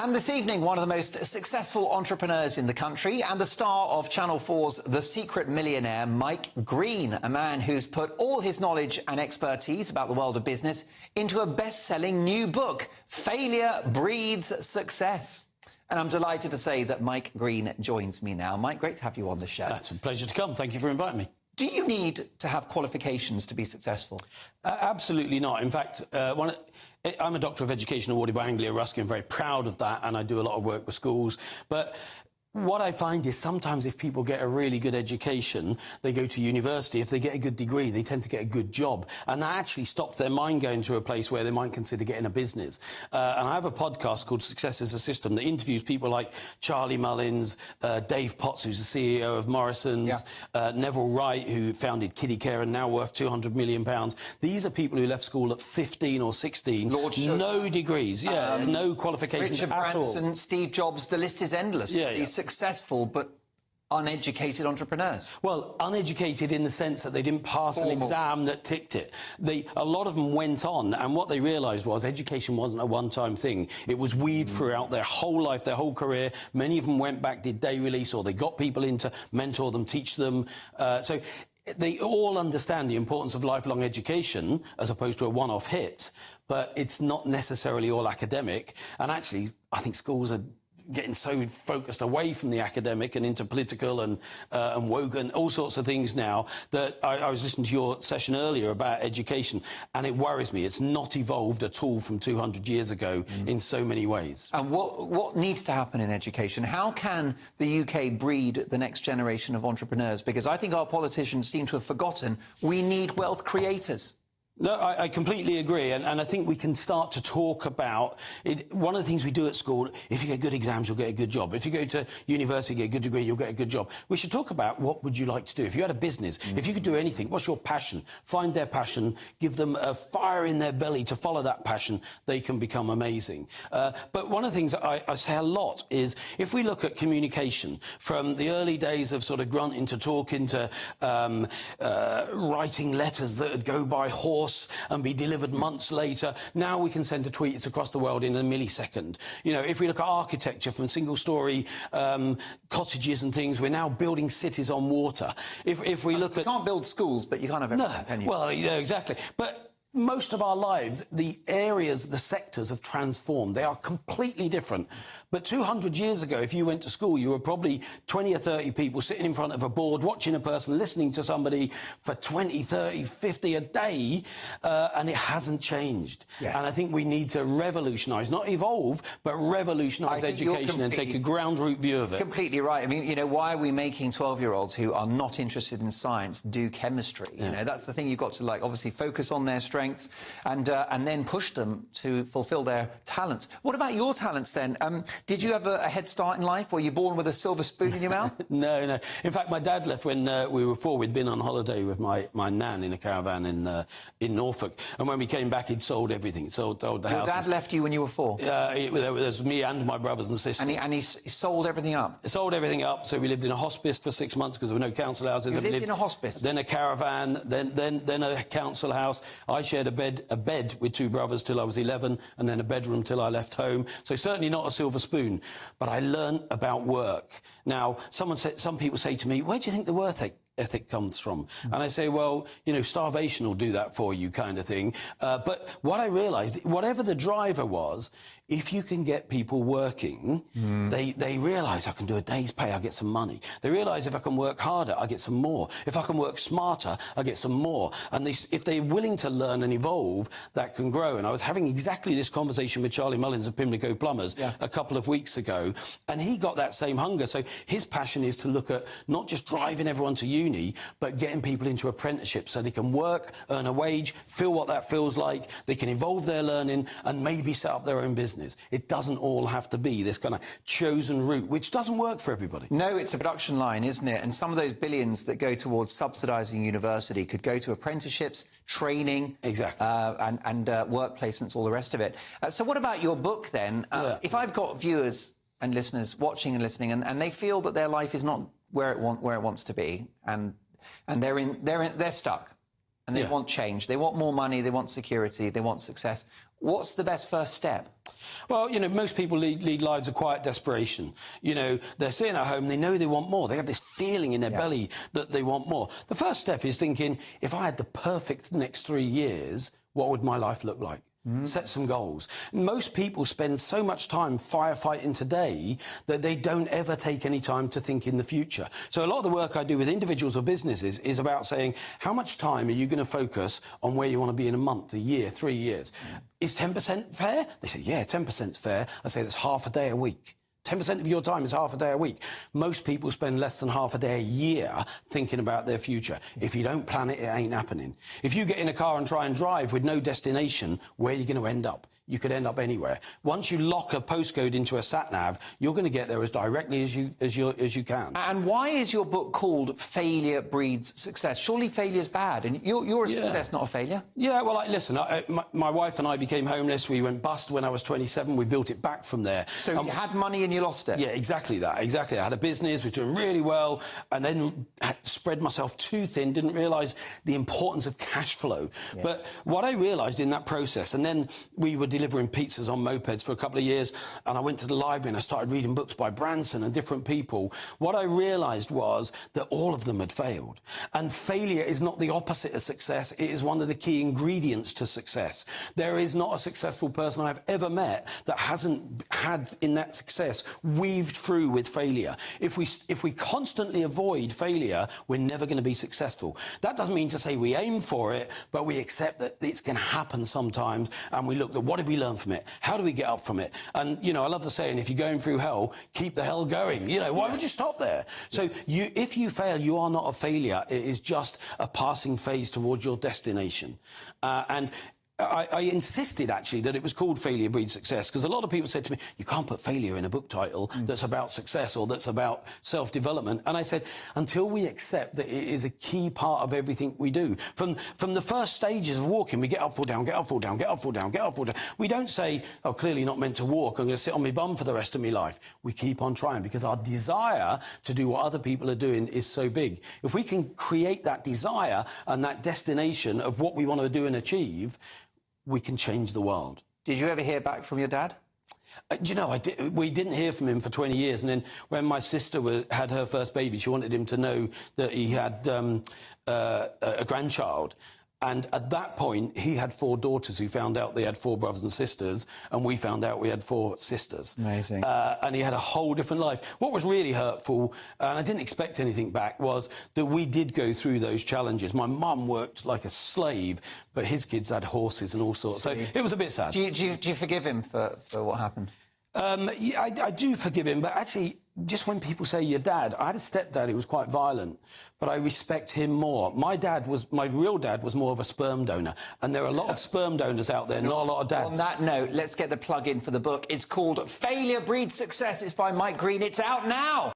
And this evening, one of the most successful entrepreneurs in the country and the star of Channel 4's The Secret Millionaire, Mike Green, a man who's put all his knowledge and expertise about the world of business into a best-selling new book, Failure Breeds Success. And I'm delighted to say that Mike Green joins me now. Mike, great to have you on the show. That's a pleasure to come. Thank you for inviting me. Do you need to have qualifications to be successful? Absolutely not. In fact, I'm a Doctor of Education awarded by Anglia Ruskin. I'm very proud of that, and I do a lot of work with schools. But what I find is sometimes if people get a really good education, they go to university. If they get a good degree, they tend to get a good job. And that actually stops their mind going to a place where they might consider getting a business. And I have a podcast called Success is a System that interviews people like Charlie Mullins, Dave Potts, who's the CEO of Morrison's, Neville Wright, who founded Kiddie Care and now worth £200 million. These are people who left school at 15 or 16, no degrees, no qualifications Richard at all. Branson, Steve Jobs, the list is endless. These successful but uneducated entrepreneurs. Well, uneducated in the sense that they didn't pass an exam that ticked it. A lot of them went on, and what they realised was education wasn't a one-time thing. It was weaved throughout their whole life, their whole career. Many of them went back, did day release, or they got people in to mentor them, teach them. So they all understand the importance of lifelong education as opposed to a one-off hit, but it's not necessarily all academic. And actually, I think schools are getting so focused away from the academic and into political and woke and all sorts of things now that I was listening to your session earlier about education, and it worries me. It's not evolved at all from 200 years ago in so many ways. And what needs to happen in education? How can the UK breed the next generation of entrepreneurs? Because I think our politicians seem to have forgotten we need wealth creators. No, I completely agree, and I think we can start to talk about it. One of the things we do at school, if you get good exams, you'll get a good job. If you go to university, get a good degree, you'll get a good job. We should talk about what would you like to do. If you had a business, if you could do anything, what's your passion? Find their passion, give them a fire in their belly to follow that passion, they can become amazing. But one of the things I say a lot is, if we look at communication, from the early days of sort of grunting to talking to writing letters that would go by horse and be delivered months later. Now we can send a tweet, it's across the world in a millisecond. You know, if we look at architecture, from single-storey cottages and things, we're now building cities on water. If we look at... You can't build schools, but you can't have everything, can you? Well, yeah, exactly. But most of our lives, the areas, the sectors have transformed. They are completely different. But 200 years ago, if you went to school, you were probably 20 or 30 people sitting in front of a board, watching a person, listening to somebody for 20, 30, 50 a day, and it hasn't changed. Yes. And I think we need to revolutionise, not evolve, but revolutionise education and take a ground root view of it. Completely right. I mean, you know, why are we making 12-year-olds who are not interested in science do chemistry? You know, that's the thing you've got to, like, obviously focus on their strengths and then push them to fulfil their talents. What about your talents then? Did you have a head start in life? Were you born with a silver spoon in your mouth? No. In fact, my dad left when we were 4. We'd been on holiday with my nan in a caravan in Norfolk. And when we came back, he'd sold everything. Sold the house. Your dad left you when you were 4? There was me and my brothers and sisters. And he sold everything up? Sold everything up. So we lived in a hospice for 6 months because there were no council houses. You lived in a hospice? Then a caravan, then a council house. I shared a bed with 2 brothers till I was 11, and then a bedroom till I left home. So certainly not a silver spoon. But I learned about work. Now, some people say to me, where do you think the work ethic comes from? And I say, well, you know, starvation will do that for you, kind of thing. But what I realised, whatever the driver was, if you can get people working, they realise I can do a day's pay, I get some money. They realise if I can work harder, I get some more. If I can work smarter, I get some more. And if they're willing to learn and evolve, that can grow. And I was having exactly this conversation with Charlie Mullins of Pimlico Plumbers a couple of weeks ago, and he got that same hunger. So his passion is to look at not just driving everyone to uni, but getting people into apprenticeships so they can work, earn a wage, feel what that feels like, they can evolve their learning and maybe set up their own business. It doesn't all have to be this kind of chosen route, which doesn't work for everybody. No, it's a production line, isn't it? And some of those billions that go towards subsidising university could go to apprenticeships, training, and work placements, all the rest of it. So what about your book then? If I've got viewers and listeners watching and listening, and they feel that their life is not where it wants to be, and they're stuck, and they want change. They want more money, they want security, they want success. What's the best first step? Well, you know, most people lead lives of quiet desperation. You know, they're sitting at home, they know they want more. They have this feeling in their belly that they want more. The first step is thinking, if I had the perfect next 3 years, what would my life look like? Set some goals. Most people spend so much time firefighting today that they don't ever take any time to think in the future. So a lot of the work I do with individuals or businesses is about saying, how much time are you going to focus on where you want to be in a month, a year, 3 years? Is 10% fair? They say, yeah, 10% is fair. I say that's half a day a week. 10% of your time is half a day a week. Most people spend less than half a day a year thinking about their future. If you don't plan it, it ain't happening. If you get in a car and try and drive with no destination, where are you going to end up? You could end up anywhere. Once you lock a postcode into a sat-nav, you're going to get there as directly as you can. And why is your book called Failure Breeds Success? Surely failure's bad, and you're a success, not a failure. Yeah, well, listen, my wife and I became homeless. We went bust when I was 27. We built it back from there. So you had money and you lost it? Yeah, exactly that, exactly. I had a business, we were doing really well, and then spread myself too thin, didn't realise the importance of cash flow. Yeah. But what I realised in that process, and then we were delivering pizzas on mopeds for a couple of years, and I went to the library and I started reading books by Branson and different people. What I realised was that all of them had failed. And failure is not the opposite of success, it is one of the key ingredients to success. There is not a successful person I've ever met that hasn't had in that success weaved through with failure. If we constantly avoid failure, we're never going to be successful. That doesn't mean to say we aim for it, but we accept that it's going to happen sometimes, and we look at what did we learn from it? How do we get up from it? And, you know, I love the saying, if you're going through hell, keep the hell going. You know, why would you stop there? So if you fail, you are not a failure. It is just a passing phase towards your destination. And I insisted, actually, that it was called Failure Breeds Success, because a lot of people said to me, you can't put failure in a book title that's about success or that's about self-development. And I said, until we accept that it is a key part of everything we do. From the first stages of walking, we get up, fall down, get up, fall down, get up, fall down, get up, fall down. We don't say, oh, clearly not meant to walk, I'm going to sit on my bum for the rest of my life. We keep on trying, because our desire to do what other people are doing is so big. If we can create that desire and that destination of what we want to do and achieve, we can change the world. Did you ever hear back from your dad? Do you know, we didn't hear from him for 20 years. And then when my sister had her first baby, she wanted him to know that he had a grandchild. And at that point, he had 4 daughters who found out they had 4 brothers and sisters, and we found out we had 4 sisters. Amazing. And he had a whole different life. What was really hurtful, and I didn't expect anything back, was that we did go through those challenges. My mum worked like a slave, but his kids had horses and all sorts. So it was a bit sad. Do you forgive him for what happened? Yeah, I do forgive him, but actually, just when people say your dad, I had a stepdad who was quite violent, but I respect him more. My real dad was more of a sperm donor, and there are a lot of sperm donors out there, not a lot of dads. On that note, let's get the plug in for the book. It's called Failure Breeds Success. It's by Mike Green. It's out now.